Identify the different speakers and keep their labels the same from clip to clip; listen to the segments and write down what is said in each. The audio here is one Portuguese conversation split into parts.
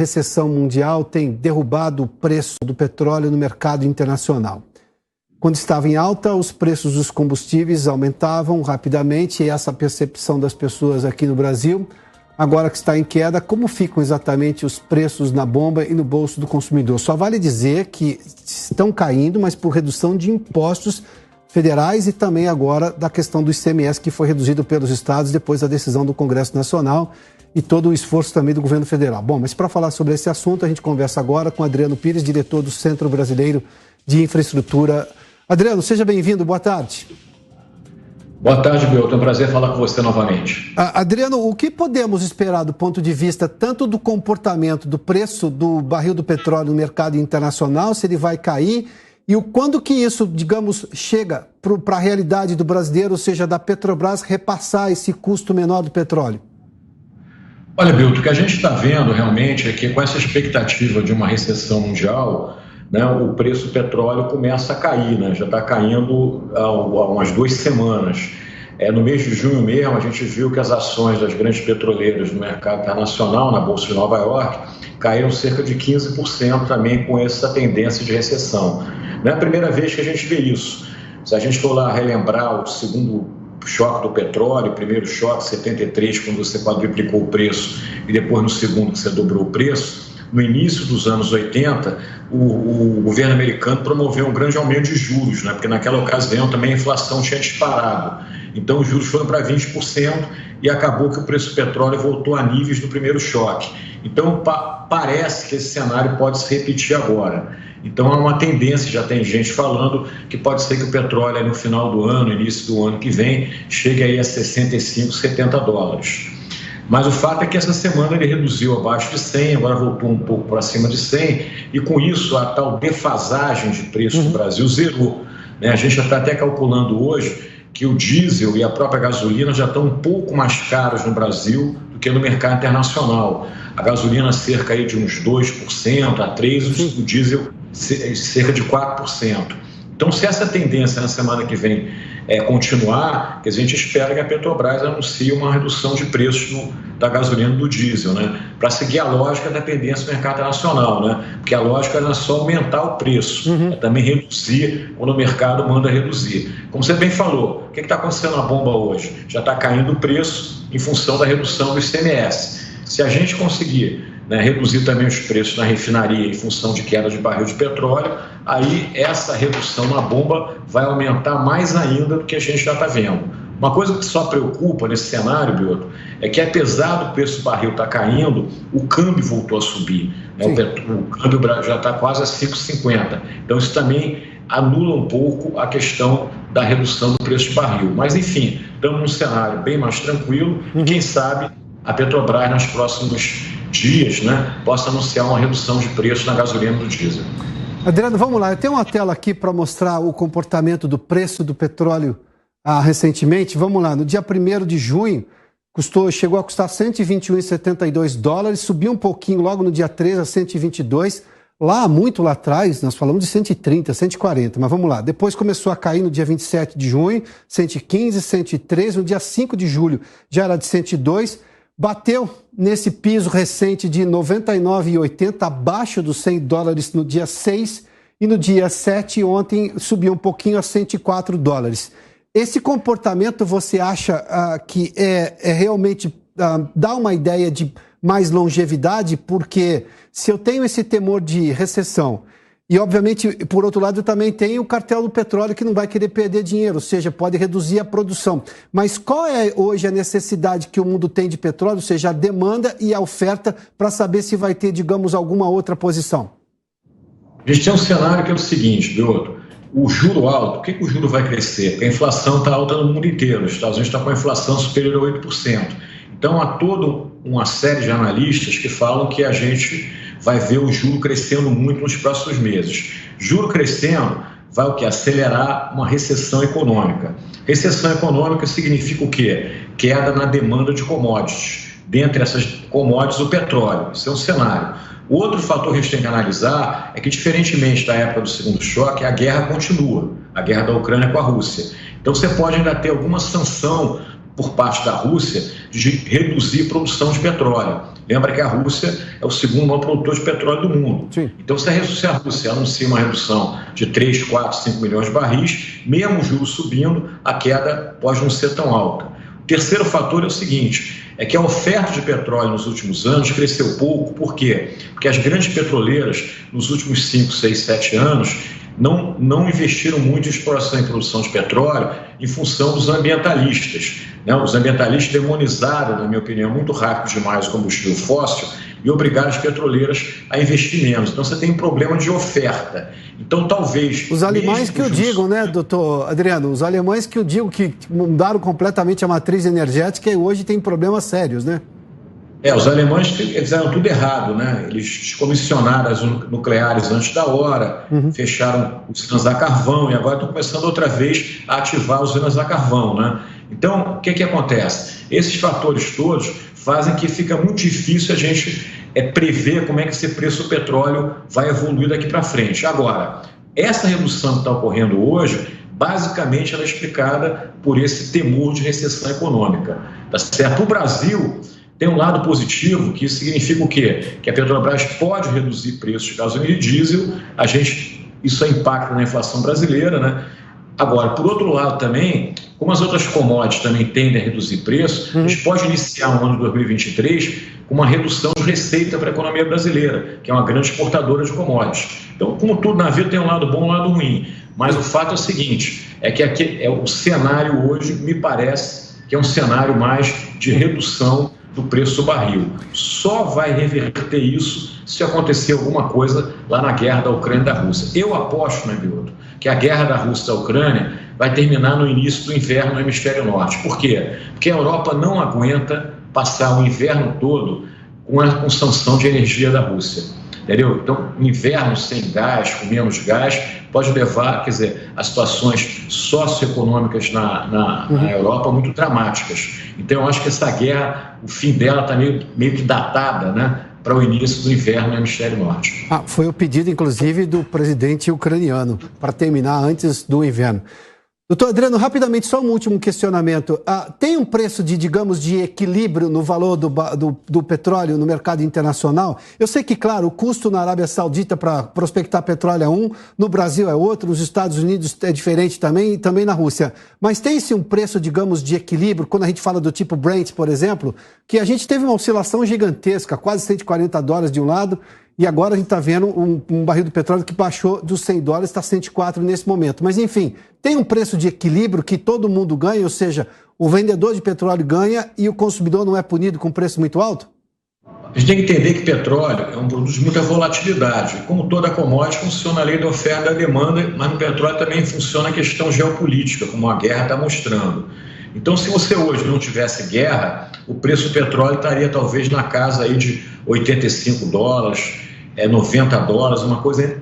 Speaker 1: recessão mundial tem derrubado o preço do petróleo no mercado internacional. Quando estava em alta, os preços dos combustíveis aumentavam rapidamente, e essa percepção das pessoas aqui no Brasil. Agora que está em queda, como ficam exatamente os preços na bomba e no bolso do consumidor? Só vale dizer que estão caindo, mas por redução de impostos federais e também agora da questão do ICMS, que foi reduzido pelos estados depois da decisão do Congresso Nacional e todo o esforço também do governo federal. Bom, mas para falar sobre esse assunto, a gente conversa agora com Adriano Pires, diretor do Centro Brasileiro de Infraestrutura. Adriano, seja bem-vindo, boa tarde.
Speaker 2: Boa tarde, Milton. É um prazer falar com você novamente.
Speaker 1: Adriano, o que podemos esperar do ponto de vista tanto do comportamento do preço do barril do petróleo no mercado internacional, se ele vai cair, e quando que isso, digamos, chega para a realidade do brasileiro, ou seja, da Petrobras repassar esse custo menor do petróleo?
Speaker 2: Olha, Milton, o que a gente está vendo realmente é que com essa expectativa de uma recessão mundial, né, o preço do petróleo começa a cair, né, já está caindo há umas 2 semanas. No mês de junho mesmo, a gente viu que as ações das grandes petroleiras no mercado internacional, na Bolsa de Nova York, caíram cerca de 15% também com essa tendência de recessão. Não é a primeira vez que a gente vê isso. Se a gente for lá relembrar o segundo choque do petróleo, o primeiro choque, 73, quando você quadruplicou o preço, e depois no segundo que você dobrou o preço, no início dos anos 80, o governo americano promoveu um grande aumento de juros, né? Porque naquela ocasião também a inflação tinha disparado. Então os juros foram para 20% e acabou que o preço do petróleo voltou a níveis do primeiro choque. Então parece que esse cenário pode se repetir agora. Então há uma tendência, já tem gente falando que pode ser que o petróleo no final do ano, início do ano que vem, chegue aí a 65, 70 dólares. Mas o fato é que essa semana ele reduziu abaixo de 100, agora voltou um pouco para cima de 100, e com isso a tal defasagem de preço do Brasil zerou, né? A gente já está até calculando hoje que o diesel e a própria gasolina já estão um pouco mais caros no Brasil do que no mercado internacional. A gasolina cerca aí de uns 2% a 3%, o diesel cerca de 4%. Então, se essa tendência na semana que vem continuar, a gente espera que a Petrobras anuncie uma redução de preços da gasolina e do diesel, né? Para seguir a lógica da tendência do mercado internacional, né? Porque a lógica não é só aumentar o preço, é também reduzir quando o mercado manda reduzir. Como você bem falou, o que está acontecendo na bomba hoje? Já está caindo o preço em função da redução do ICMS. Se a gente conseguir, né, reduzir também os preços na refinaria em função de queda de barril de petróleo, aí essa redução na bomba vai aumentar mais ainda do que a gente já está vendo. Uma coisa que só preocupa nesse cenário, Bioto, é que apesar do preço do barril estar caindo, o câmbio voltou a subir, né? O câmbio já está quase a 5,50. Então isso também anula um pouco a questão da redução do preço do barril. Mas enfim, estamos num cenário bem mais tranquilo e quem sabe a Petrobras nos próximos dias, né, possa anunciar uma redução de preço na gasolina e no diesel.
Speaker 1: Adriano, vamos lá. Eu tenho uma tela aqui para mostrar o comportamento do preço do petróleo recentemente. Vamos lá. No dia 1º de junho, chegou a custar 121,72 dólares, subiu um pouquinho logo no dia 3 a 122. Muito lá atrás, nós falamos de 130, 140, mas vamos lá. Depois começou a cair no dia 27 de junho, 115, 103. No dia 5 de julho já era de 102. Bateu nesse piso recente de 99,80, abaixo dos 100 dólares no dia 6, e no dia 7, ontem, subiu um pouquinho a 104 dólares. Esse comportamento você acha que realmente dá uma ideia de mais longevidade? Porque se eu tenho esse temor de recessão, e obviamente, por outro lado, também tem o cartel do petróleo que não vai querer perder dinheiro, ou seja, pode reduzir a produção. Mas qual é hoje a necessidade que o mundo tem de petróleo, ou seja, a demanda e a oferta, para saber se vai ter, digamos, alguma outra posição?
Speaker 2: A gente tem um cenário que é o seguinte, Bioto, o juro alto, por que o juro vai crescer? Porque a inflação está alta no mundo inteiro, os Estados Unidos estão com a inflação superior a 8%. Então, há toda uma série de analistas que falam que a gente vai ver o juro crescendo muito nos próximos meses. Juro crescendo vai o quê? Acelerar uma recessão econômica. Recessão econômica significa o quê? Queda na demanda de commodities. Dentre essas commodities, o petróleo. Isso é um cenário. O outro fator que a gente tem que analisar é que, diferentemente da época do segundo choque, a guerra continua. A guerra da Ucrânia com a Rússia. Então, você pode ainda ter alguma sanção por parte da Rússia de reduzir a produção de petróleo. Lembra que a Rússia é o segundo maior produtor de petróleo do mundo. Sim. Então, se a Rússia anuncia uma redução de 3, 4, 5 milhões de barris, mesmo o juros subindo, a queda pode não ser tão alta. O terceiro fator é o seguinte, é que a oferta de petróleo nos últimos anos cresceu pouco. Por quê? Porque as grandes petroleiras, nos últimos 5, 6, 7 anos, não investiram muito em exploração e produção de petróleo em função dos ambientalistas. Os ambientalistas demonizaram, na minha opinião, muito rápido demais o combustível fóssil e obrigaram as petroleiras a investir menos. Então, você tem um problema de oferta. Então, talvez...
Speaker 1: Os alemães que o digam, né, doutor Adriano? Os alemães que o digam que mudaram completamente a matriz energética e hoje tem problemas sérios, né?
Speaker 2: Os alemães fizeram tudo errado, né? Eles descomissionaram as nucleares antes da hora, fecharam usinas a carvão e agora estão começando outra vez a ativar usinas a carvão, né? Então, o que acontece? Esses fatores todos fazem que fica muito difícil a gente prever como é que esse preço do petróleo vai evoluir daqui para frente. Agora, essa redução que está ocorrendo hoje, basicamente ela é explicada por esse temor de recessão econômica, tá certo? O Brasil tem um lado positivo, que significa o quê? Que a Petrobras pode reduzir preços de gasolina e diesel, isso impacta na inflação brasileira, né? Agora, por outro lado também, como as outras commodities também tendem a reduzir preço, a gente pode iniciar o ano de 2023 com uma redução de receita para a economia brasileira, que é uma grande exportadora de commodities. Então, como tudo na vida tem um lado bom e um lado ruim, mas o fato é o seguinte, o cenário hoje me parece que é um cenário mais de redução do preço do barril. Só vai reverter isso se acontecer alguma coisa lá na guerra da Ucrânia e da Rússia. Eu aposto, né, Bioto, que a guerra da Rússia e da Ucrânia vai terminar no início do inverno no hemisfério norte. Por quê? Porque a Europa não aguenta passar o inverno todo com sanção de energia da Rússia. Entendeu? Então, inverno sem gás, com menos gás, pode levar, a situações socioeconômicas na Europa muito dramáticas. Então, eu acho que essa guerra, o fim dela está meio que datada, né, para o início do inverno no hemisfério norte.
Speaker 1: Foi o pedido, inclusive, do presidente ucraniano, para terminar antes do inverno. Doutor Adriano, rapidamente, só um último questionamento. Tem um preço de equilíbrio no valor do petróleo no mercado internacional? Eu sei que, claro, o custo na Arábia Saudita para prospectar petróleo é um, no Brasil é outro, nos Estados Unidos é diferente também, e também na Rússia. Mas tem-se um preço, de equilíbrio, quando a gente fala do tipo Brent, por exemplo, que a gente teve uma oscilação gigantesca, quase $140 de um lado, e agora a gente está vendo um barril do petróleo que baixou dos $100, está 104 nesse momento. Mas, enfim, tem um preço de equilíbrio que todo mundo ganha, ou seja, o vendedor de petróleo ganha e o consumidor não é punido com preço muito alto?
Speaker 2: A gente tem que entender que petróleo é um produto de muita volatilidade. Como toda commodity, funciona a lei da oferta e da demanda, mas no petróleo também funciona a questão geopolítica, como a guerra está mostrando. Então, se você hoje não tivesse guerra, o preço do petróleo estaria talvez na casa aí de $85, $90, uma coisa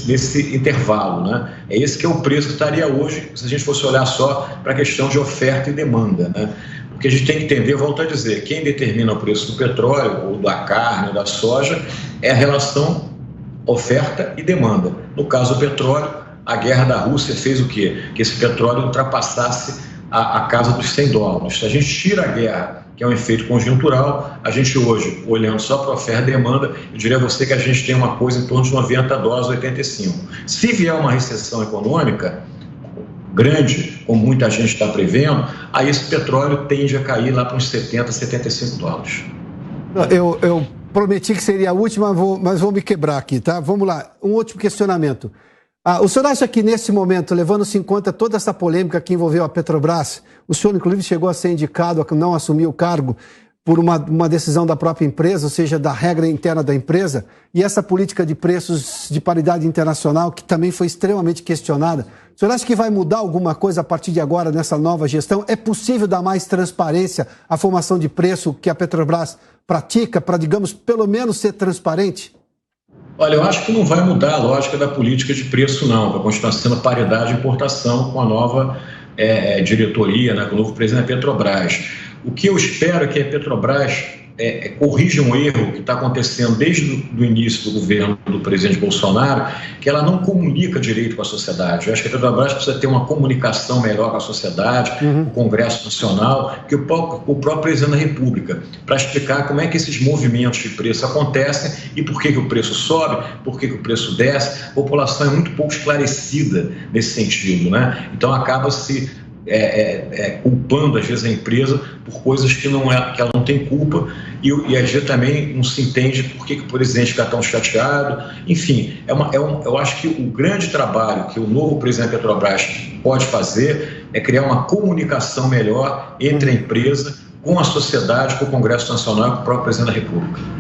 Speaker 2: nesse intervalo, né? É esse que é o preço que estaria hoje, se a gente fosse olhar só para a questão de oferta e demanda, né? O que a gente tem que entender, volto a dizer, quem determina o preço do petróleo, ou da carne, ou da soja, é a relação oferta e demanda. No caso do petróleo, a guerra da Rússia fez o quê? Que esse petróleo ultrapassasse a casa dos $100. Se a gente tira a guerra, que é um efeito conjuntural, a gente hoje, olhando só para a oferta e demanda, eu diria a você que a gente tem uma coisa em torno de $90, 85. Se vier uma recessão econômica grande, como muita gente está prevendo, aí esse petróleo tende a cair lá para uns $70, $75.
Speaker 1: Eu prometi que seria a última, mas vou me quebrar aqui, tá? Vamos lá, um último questionamento. O senhor acha que nesse momento, levando-se em conta toda essa polêmica que envolveu a Petrobras, o senhor inclusive chegou a ser indicado a não assumir o cargo por uma decisão da própria empresa, ou seja, da regra interna da empresa, e essa política de preços de paridade internacional, que também foi extremamente questionada, o senhor acha que vai mudar alguma coisa a partir de agora nessa nova gestão? É possível dar mais transparência à formação de preço que a Petrobras pratica para, digamos, pelo menos ser transparente?
Speaker 2: Olha, eu acho que não vai mudar a lógica da política de preço, não. Vai continuar sendo paridade de importação com a nova diretoria, né, com o novo presidente da Petrobras. O que eu espero é que a Petrobras corrige um erro que está acontecendo desde o início do governo do presidente Bolsonaro, que ela não comunica direito com a sociedade. Eu acho que a Petrobras precisa ter uma comunicação melhor com a sociedade, com o Congresso Nacional, que o próprio presidente da República, para explicar como é que esses movimentos de preço acontecem e por que o preço sobe, por que o preço desce. A população é muito pouco esclarecida nesse sentido, né? Então acaba se culpando às vezes a empresa por coisas que ela não tem culpa e às vezes também não se entende por que o presidente fica tão chateado. Enfim, eu acho que o grande trabalho que o novo presidente da Petrobras pode fazer é criar uma comunicação melhor entre a empresa, com a sociedade, com o Congresso Nacional e com o próprio presidente da República.